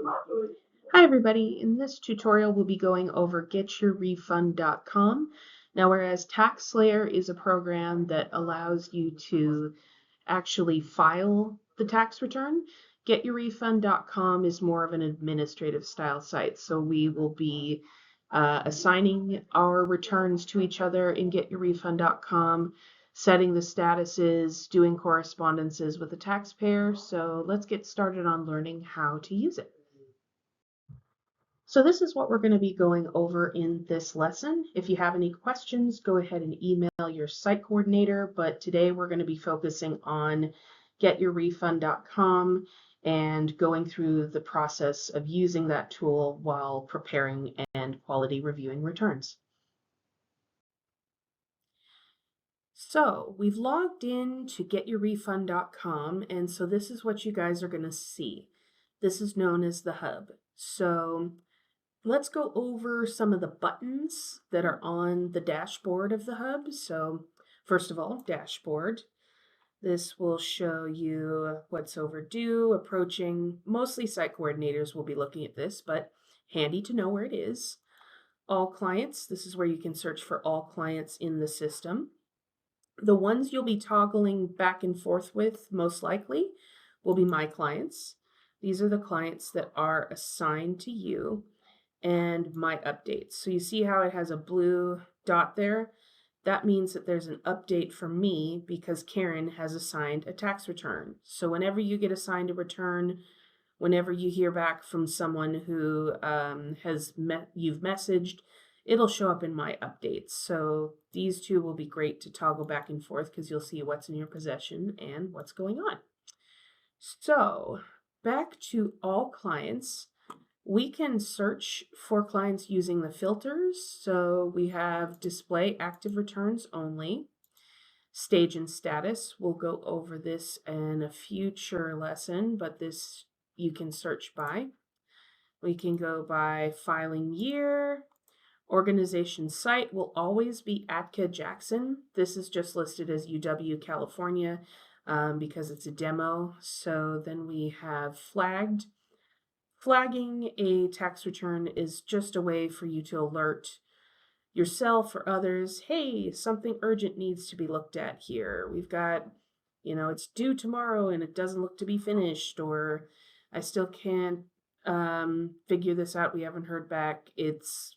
Hi everybody, in this tutorial we'll be going over getyourrefund.com. Now whereas TaxSlayer is a program that allows you to actually file the tax return, getyourrefund.com is more of an administrative style site. So we will be assigning our returns to each other in getyourrefund.com, setting the statuses, doing correspondences with the taxpayer. So let's get started on learning how to use it. So this is what we're going to be going over in this lesson. If you have any questions, go ahead and email your site coordinator, but today we're going to be focusing on getyourrefund.com and going through the process of using that tool while preparing and quality reviewing returns. So we've logged in to getyourrefund.com, and so this is what you guys are going to see. This is known as the hub. So let's go over some of the buttons that are on the dashboard of the hub. So first of all, dashboard. This will show you what's overdue, approaching. Mostly site coordinators will be looking at this, but handy to know where it is. All clients. This is where you can search for all clients in the system. The ones you'll be toggling back and forth with most likely will be my clients. These are the clients that are assigned to you, and my updates. So you see how it has a blue dot there? That means that there's an update for me because Karen has assigned a tax return. So whenever you get assigned a return, whenever you hear back from someone who you've messaged, it'll show up in my updates. So these two will be great to toggle back and forth because you'll see what's in your possession and what's going on. So back to all clients. We can search for clients using the filters. So we have display active returns only, stage and status. We'll go over this in a future lesson, but this you can search by. We can go by filing year. Organization site will always be Atka Jackson. This is just listed as UW California because it's a demo. So then we have flagged. Flagging a tax return is just a way for you to alert yourself or others, hey, something urgent needs to be looked at here. We've got, it's due tomorrow and it doesn't look to be finished, or I still can't figure this out. We haven't heard back. It's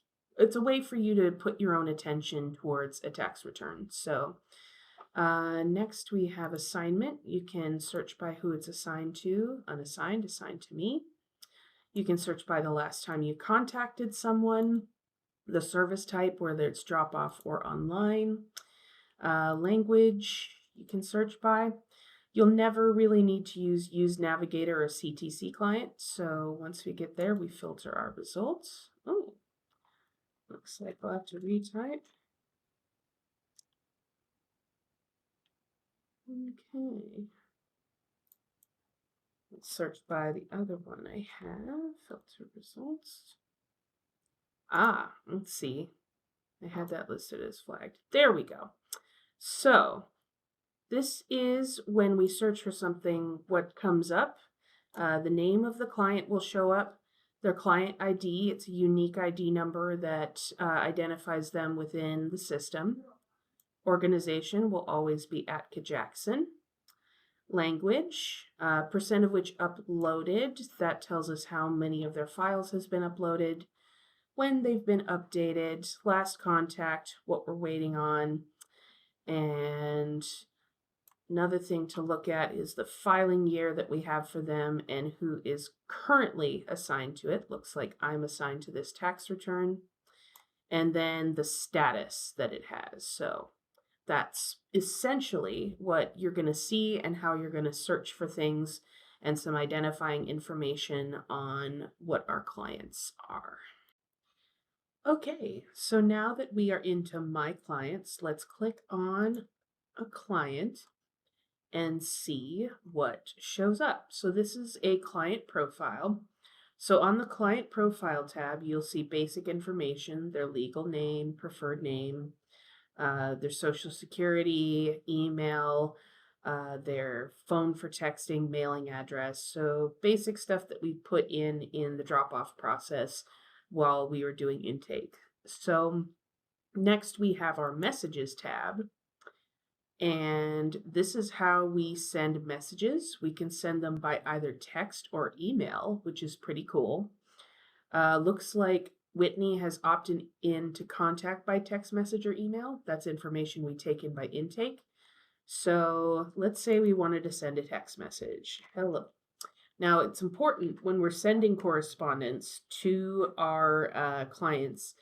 a way for you to put your own attention towards a tax return. So next we have assignment. You can search by who it's assigned to, unassigned, assigned to me. You can search by the last time you contacted someone, the service type, whether it's drop off or online. Language, you can search by. You'll never really need to use Navigator or CTC client. So once we get there, we filter our results. Oh, looks like we'll have to retype. Okay. Let's search by the other one I have. Filter results. Let's see. I had that listed as flagged. There we go. So this is when we search for something, what comes up. The name of the client will show up. Their client ID, it's a unique ID number that identifies them within the system. Organization will always be Atka Jackson. Language, percent of which uploaded, that tells us how many of their files has been uploaded, when they've been updated, last contact, what we're waiting on. And another thing to look at is the filing year that we have for them and who is currently assigned to it. Looks like I'm assigned to this tax return. And then the status that it has. So that's essentially what you're going to see and how you're going to search for things and some identifying information on what our clients are. Okay, so now that we are into my clients, let's click on a client and see what shows up. So this is a client profile. So on the client profile tab, you'll see basic information, their legal name, preferred name, their social security, email, their phone for texting, mailing address. So basic stuff that we put in the drop-off process while we were doing intake. So next we have our messages tab. And this is how we send messages. We can send them by either text or email, which is pretty cool. Looks like Whitney has opted in to contact by text message or email. That's information we take in by intake. So let's say we wanted to send a text message. Hello. Now, it's important when we're sending correspondence to our clients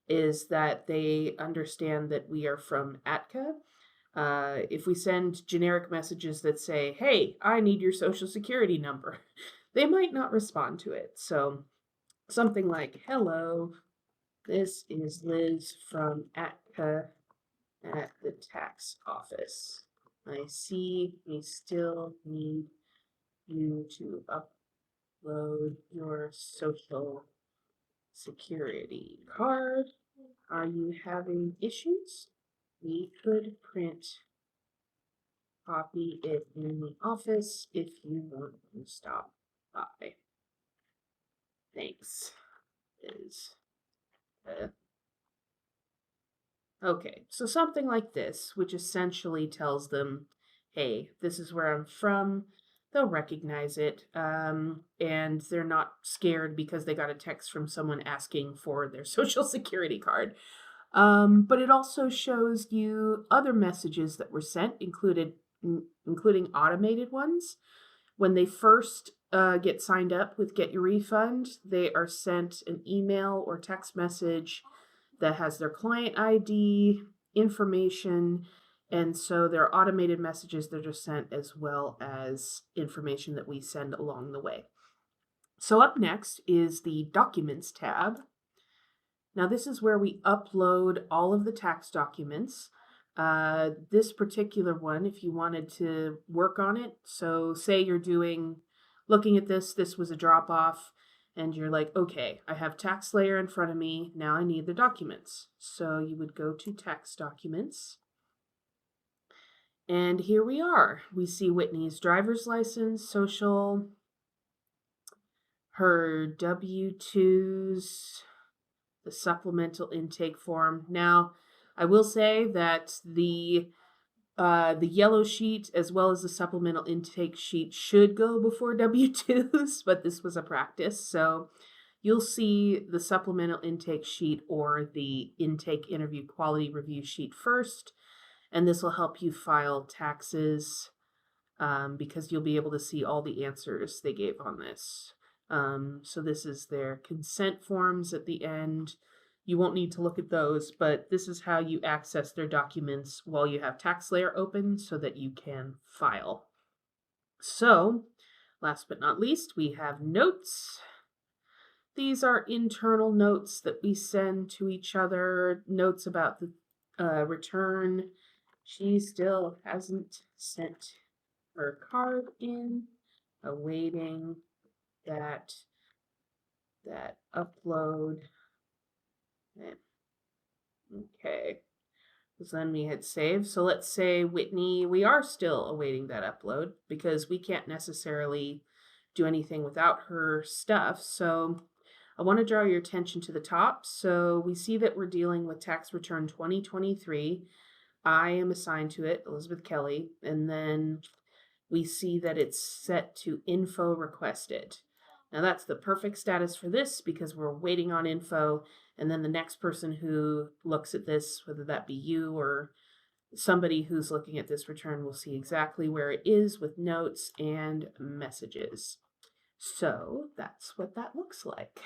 is that they understand that we are from ATCA. If we send generic messages that say, hey, I need your social security number, they might not respond to it. So something like, hello, this is Liz from ATCA at the tax office. I see we still need you to upload your social security card. Are you having issues? We could copy it in the office if you want to stop by. Thanks. Is Okay, so something like this, which essentially tells them, hey, this is where I'm from. They'll recognize it, and they're not scared because they got a text from someone asking for their social security card. But it also shows you other messages that were sent, including automated ones. When they first get signed up with Get Your Refund, they are sent an email or text message that has their client ID, information, and so there are automated messages that are sent as well as information that we send along the way. So up next is the Documents tab. Now this is where we upload all of the tax documents. This particular one, if you wanted to work on it, so say you're looking at this was a drop off, and you're like, okay, I have tax layer in front of me, now I need the documents. So you would go to tax documents. And here we are. We see Whitney's driver's license, social, her W-2s, the supplemental intake form. Now, I will say that the yellow sheet as well as the supplemental intake sheet should go before W-2s, but this was a practice. So you'll see the supplemental intake sheet or the intake interview quality review sheet first, and this will help you file taxes because you'll be able to see all the answers they gave on this. So this is their consent forms at the end. You won't need to look at those, but this is how you access their documents while you have TaxSlayer open so that you can file. So, last but not least, we have notes. These are internal notes that we send to each other, notes about the return. She still hasn't sent her card in, awaiting that upload. Okay, so then we hit save. So let's say Whitney, we are still awaiting that upload because we can't necessarily do anything without her stuff. So I want to draw your attention to the top. So we see that we're dealing with tax return 2023. I am assigned to it, Elizabeth Kelly, and then we see that it's set to info requested. Now that's the perfect status for this because we're waiting on info, and then the next person who looks at this, whether that be you or somebody who's looking at this return, will see exactly where it is with notes and messages. So that's what that looks like.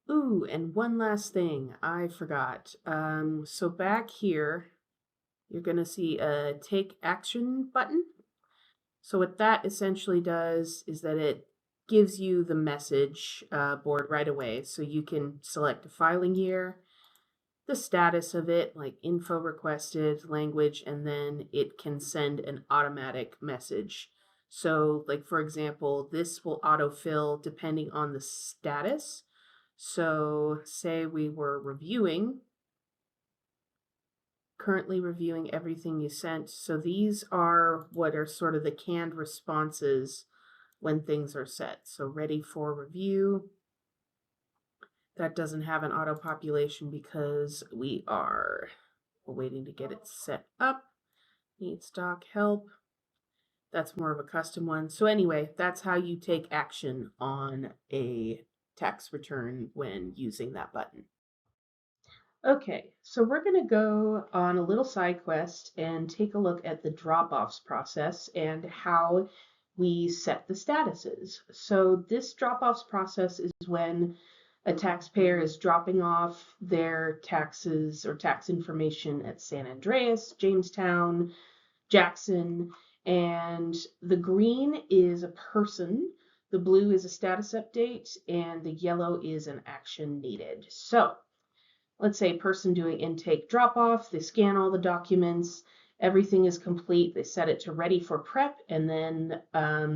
Ooh, and one last thing I forgot. So back here, you're going to see a take action button. So what that essentially does is that it gives you the message board right away. So you can select a filing year, the status of it, like info requested, language, and then it can send an automatic message. So like, for example, this will autofill depending on the status. So say we were reviewing currently reviewing everything you sent. So these are what are sort of the canned responses when things are set. So ready for review. That doesn't have an auto population because we are waiting to get it set up. Need stock help. That's more of a custom one. So anyway, that's how you take action on a tax return when using that button. Okay, so we're going to go on a little side quest and take a look at the drop-offs process and how we set the statuses. So this drop-offs process is when a taxpayer is dropping off their taxes or tax information at San Andreas, Jamestown, Jackson, and the green is a person, the blue is a status update, and the yellow is an action needed. So let's say person doing intake drop off, they scan all the documents, everything is complete, they set it to ready for prep, and then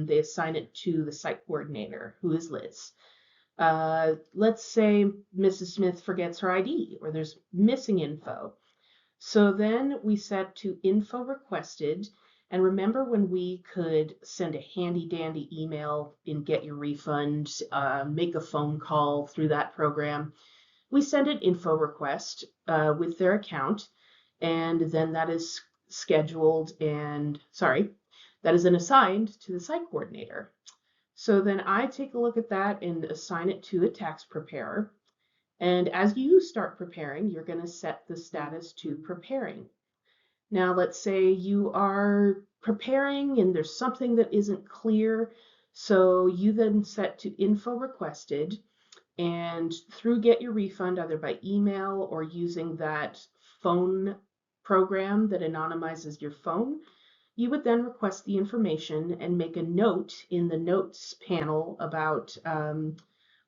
they assign it to the site coordinator, who is Liz. Let's say Mrs. Smith forgets her ID or there's missing info. So then we set to info requested. And remember when we could send a handy dandy email in Get Your Refund, make a phone call through that program? We send an info request with their account, and then that is scheduled and, that is then assigned to the site coordinator. So then I take a look at that and assign it to a tax preparer. And as you start preparing, you're going to set the status to preparing. Now, let's say you are preparing and there's something that isn't clear. So you then set to info requested, and through Get Your Refund, either by email or using that phone program that anonymizes your phone, you would then request the information and make a note in the notes panel about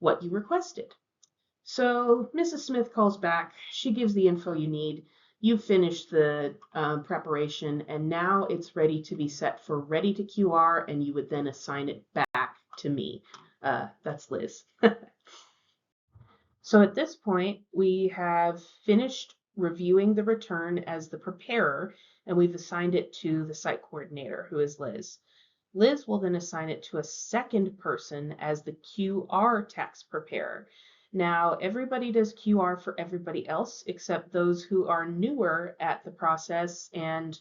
what you requested. So Mrs. Smith calls back, she gives the info you need, you've finished the preparation, and now it's ready to be set for ready to QR, and you would then assign it back to me. That's Liz. So at this point, we have finished reviewing the return as the preparer, and we've assigned it to the site coordinator, who is Liz. Liz will then assign it to a second person as the QR tax preparer. Now, everybody does QR for everybody else except those who are newer at the process and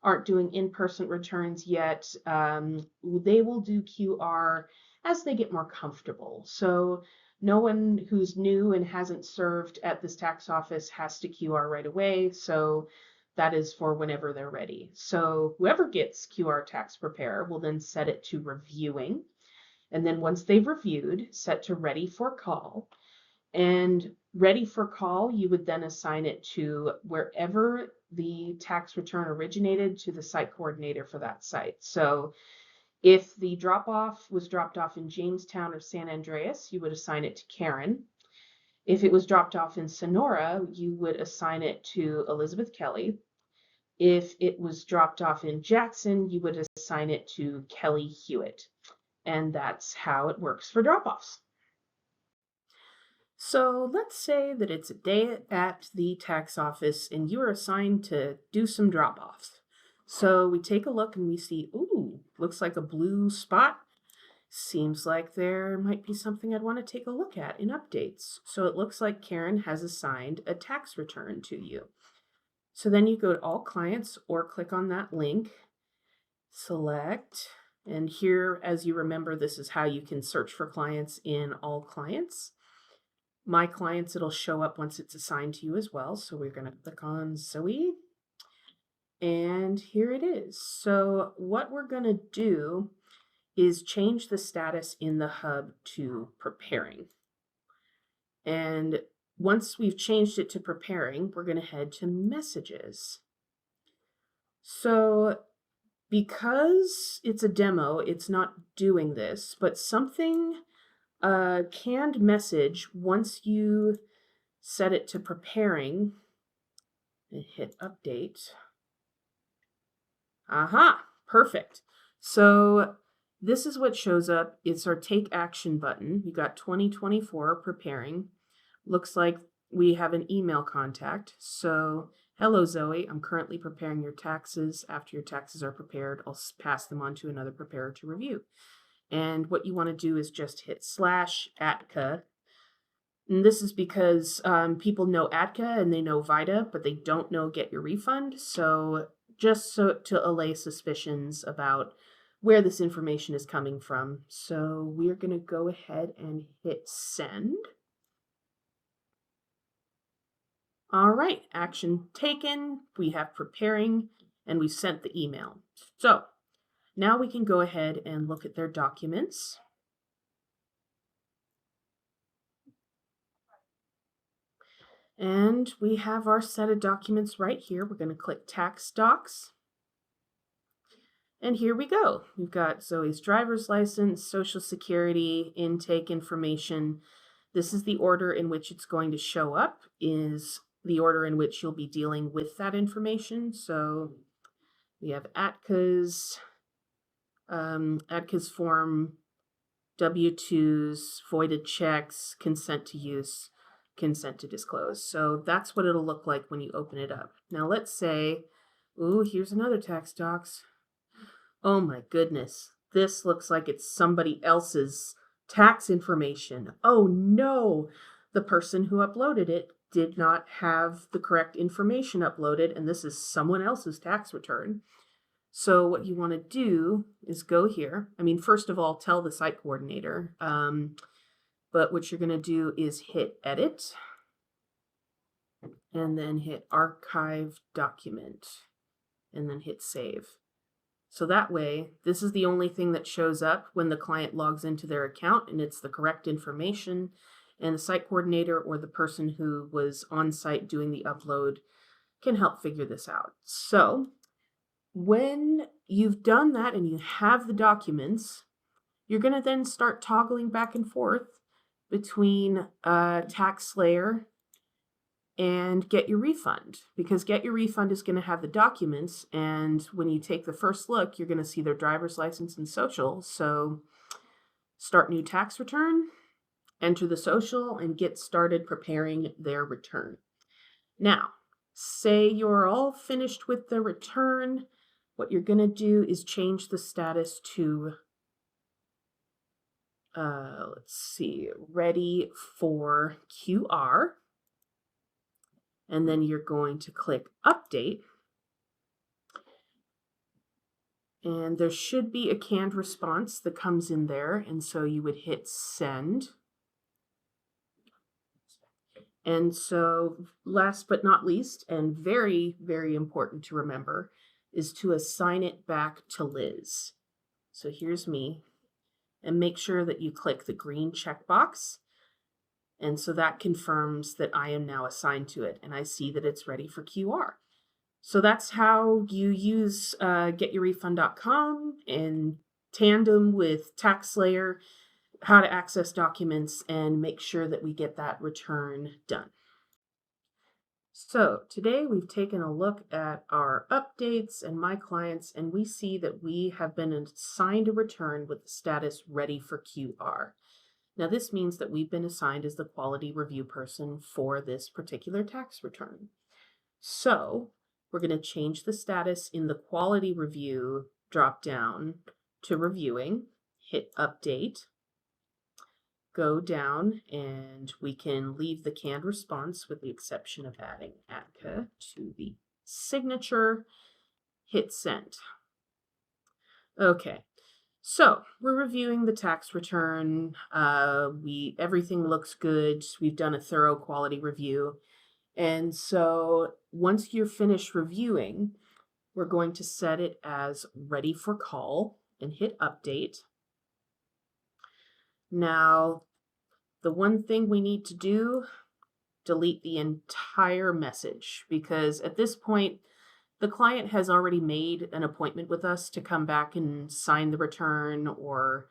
aren't doing in-person returns yet. They will do QR as they get more comfortable. So no one who's new and hasn't served at this tax office has to QR right away. So that is for whenever they're ready. So whoever gets QR tax preparer will then set it to reviewing. And then once they've reviewed, set to ready for call. And ready for call, you would then assign it to wherever the tax return originated to the site coordinator for that site. So if the drop off was dropped off in Jamestown or San Andreas, you would assign it to Karen. If it was dropped off in Sonora, you would assign it to Elizabeth Kelly. If it was dropped off in Jackson, you would assign it to Kelly Hewitt. And that's how it works for drop-offs. So let's say that it's a day at the tax office and you are assigned to do some drop-offs. So we take a look and we see, ooh, looks like a blue spot. Seems like there might be something I'd want to take a look at in updates. So it looks like Karen has assigned a tax return to you. So then you go to all clients or click on that link, select, and here, as you remember, this is how you can search for clients in all clients. My clients, it'll show up once it's assigned to you as well. So we're going to click on Zoe. And here it is. So what we're going to do is change the status in the hub to preparing. And once we've changed it to preparing, we're going to head to messages. So because it's a demo, it's not doing this, but something canned message, once you set it to preparing and hit update. Aha, perfect. So this is what shows up. It's our take action button. You got 2024 preparing. Looks like we have an email contact. So Hello, Zoe. I'm currently preparing your taxes. After your taxes are prepared, I'll pass them on to another preparer to review. And what you want to do is just hit /ATCA. And this is because people know ATCA and they know VITA, but they don't know Get Your Refund. So just so to allay suspicions about where this information is coming from. So we're going to go ahead and hit send. All right, action taken. We have preparing and we sent the email. So now we can go ahead and look at their documents. And we have our set of documents right here. We're going to click Tax Docs. And here we go. We've got Zoe's driver's license, social security, intake information. This is the order in which it's going to show up, is the order in which you'll be dealing with that information. So we have ATCA's form, W-2s, voided checks, consent to use, consent to disclose. So that's what it'll look like when you open it up. Now let's say, ooh, here's another tax docs. Oh my goodness, this looks like it's somebody else's tax information. Oh no, the person who uploaded it did not have the correct information uploaded, and this is someone else's tax return. So what you want to do is go here. I mean, first of all, tell the site coordinator, but what you're going to do is hit edit and then hit archive document and then hit save. So that way, this is the only thing that shows up when the client logs into their account, and it's the correct information, and the site coordinator or the person who was on site doing the upload can help figure this out. So when you've done that and you have the documents, you're going to then start toggling back and forth between TaxSlayer and Get Your Refund, because Get Your Refund is going to have the documents, and when you take the first look, you're going to see their driver's license and social. So start new tax return, enter the social, and get started preparing their return. Now, say you're all finished with the return. What you're going to do is change the status to, let's see, ready for QR. And then you're going to click update. And there should be a canned response that comes in there. And so you would hit send. And so last but not least, and very, very important to remember, is to assign it back to Liz. So here's me. And make sure that you click the green checkbox. And so that confirms that I am now assigned to it, and I see that it's ready for QR. So that's how you use getyourrefund.com in tandem with TaxSlayer, how to access documents and make sure that we get that return done. So today we've taken a look at our updates and my clients, and we see that we have been assigned a return with the status ready for QR. Now, this means that we've been assigned as the quality review person for this particular tax return. So we're going to change the status in the quality review drop-down to reviewing, hit update, go down, and we can leave the canned response with the exception of adding ATCA to the signature, hit send. Okay. So we're reviewing the tax return. Everything looks good. We've done a thorough quality review. And so once you're finished reviewing, we're going to set it as ready for call and hit update. Now, the one thing we need to do, delete the entire message, because at this point, the client has already made an appointment with us to come back and sign the return or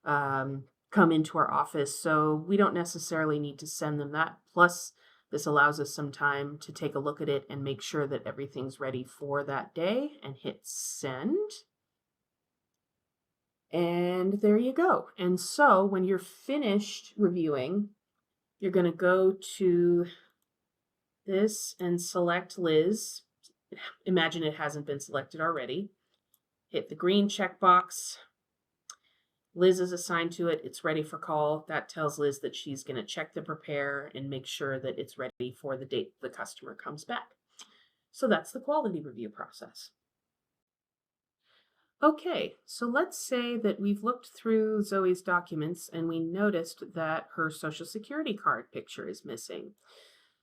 come into our office. So we don't necessarily need to send them that. Plus, this allows us some time to take a look at it and make sure that everything's ready for that day and hit send. And there you go. And so when you're finished reviewing, you're going to go to this and select Liz. Imagine it hasn't been selected already. Hit the green checkbox. Liz is assigned to it. It's ready for call. That tells Liz that she's going to check the prepare and make sure that it's ready for the date the customer comes back. So that's the quality review process. Okay, so let's say that we've looked through Zoe's documents and we noticed that her social security card picture is missing.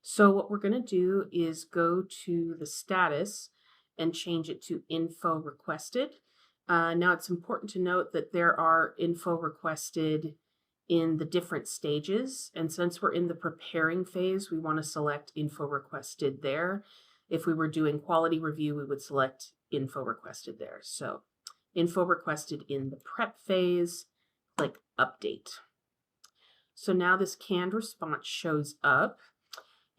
So what we're going to do is go to the status and change it to info requested. Now it's important to note that there are info requested in the different stages. And since we're in the preparing phase, we want to select info requested there. If we were doing quality review, we would select info requested there. So info requested in the prep phase, click update. So now this canned response shows up.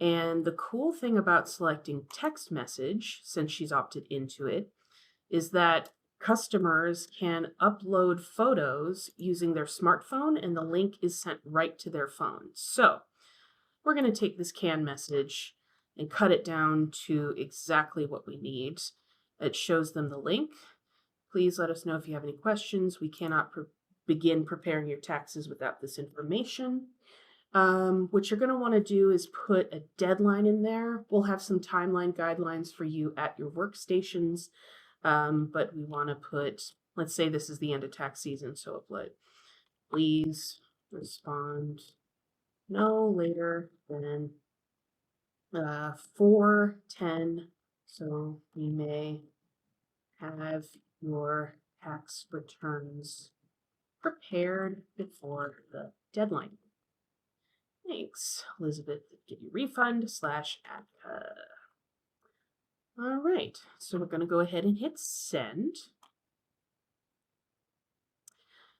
And the cool thing about selecting text message, since she's opted into it, is that customers can upload photos using their smartphone and the link is sent right to their phone. So we're going to take this canned message and cut it down to exactly what we need. It shows them the link. Please let us know if you have any questions. We cannot begin preparing your taxes without this information. What you're going to want to do is put a deadline in there. We'll have some timeline guidelines for you at your workstations, but we want to put, let's say this is the end of tax season, so I'll put, please respond no later than 4/10, so we may have your tax returns prepared before the deadline. Thanks, Elizabeth. Get your refund / Attica. All right, so we're going to go ahead and hit send.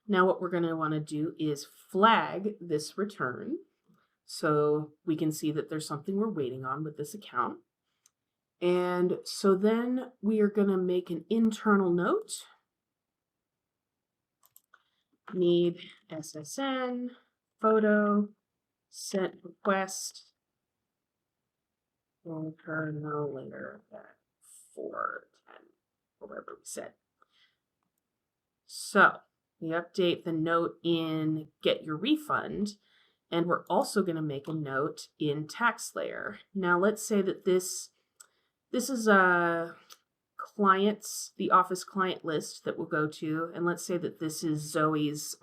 Now what we're going to want to do is flag this return so we can see that there's something we're waiting on with this account. And so then we are going to make an internal note. Need SSN, photo, sent request, will occur no later than 4/10, or whatever we said. So we update the note in Get Your Refund, and we're also going to make a note in TaxSlayer. Now let's say that this is a clients, the office client list that we'll go to, and let's say that this is Zoe's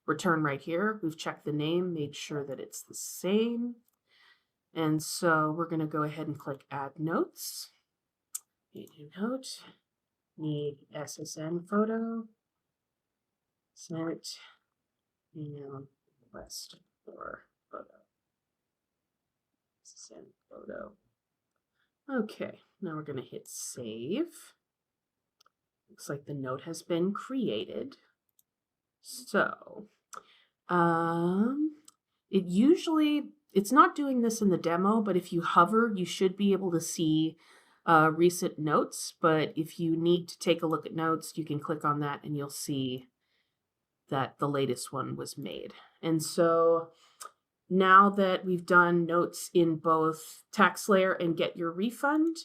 return right here. We've checked the name, made sure that it's the same. And so we're going to go ahead and click Add Notes. Need a note. Need SSN photo. Sent email request for photo. SSN photo. Okay, now we're going to hit Save. Looks like the note has been created. So, it's not doing this in the demo, but if you hover, you should be able to see recent notes. But if you need to take a look at notes, you can click on that and you'll see that the latest one was made. And so now that we've done notes in both TaxSlayer and Get Your Refund,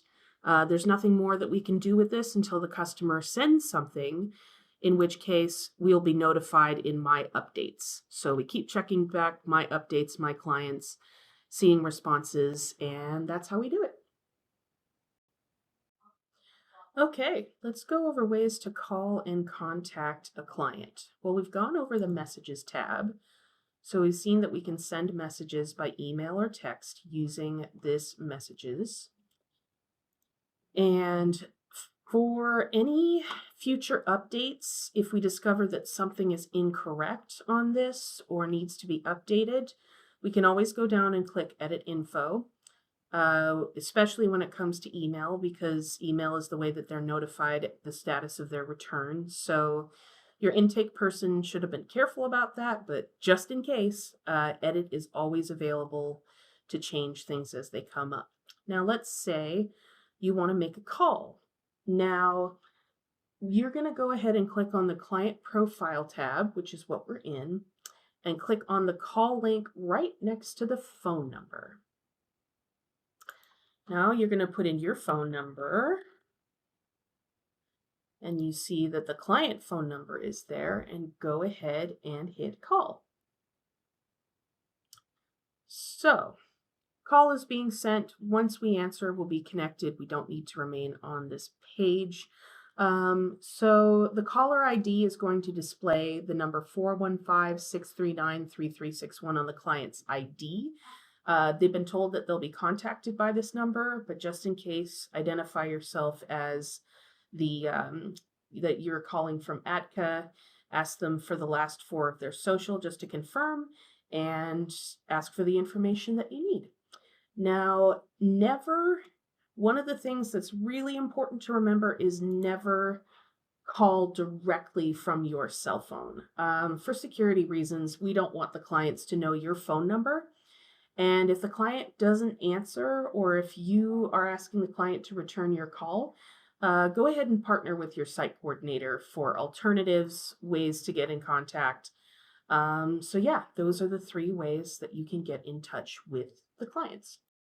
there's nothing more that we can do with this until the customer sends something, in which case we'll be notified in My Updates. So we keep checking back My Updates, My Clients, seeing responses, and that's how we do it. Okay, let's go over ways to call and contact a client. Well, we've gone over the Messages tab. So we've seen that we can send messages by email or text using this Messages. And for any future updates, if we discover that something is incorrect on this or needs to be updated, we can always go down and click Edit Info, especially when it comes to email, because email is the way that they're notified the status of their return. So your intake person should have been careful about that, but just in case, Edit is always available to change things as they come up. Now, let's say you want to make a call. Now, you're going to go ahead and click on the Client Profile tab, which is what we're in, and click on the call link right next to the phone number. Now you're going to put in your phone number, and you see that the client phone number is there, and go ahead and hit call. So call is being sent. Once we answer, we'll be connected. We don't need to remain on this page. So the caller ID is going to display the number 415-639-3361 on the client's ID. They've been told that they'll be contacted by this number, but just in case, identify yourself as the that you're calling from ATCA. Ask them for the last four of their social just to confirm, and ask for the information that you need. Now, one of the things that's really important to remember is never call directly from your cell phone. For security reasons, we don't want the clients to know your phone number. And if the client doesn't answer, or if you are asking the client to return your call, go ahead and partner with your site coordinator for alternatives, ways to get in contact. So yeah, those are the three ways that you can get in touch with the clients.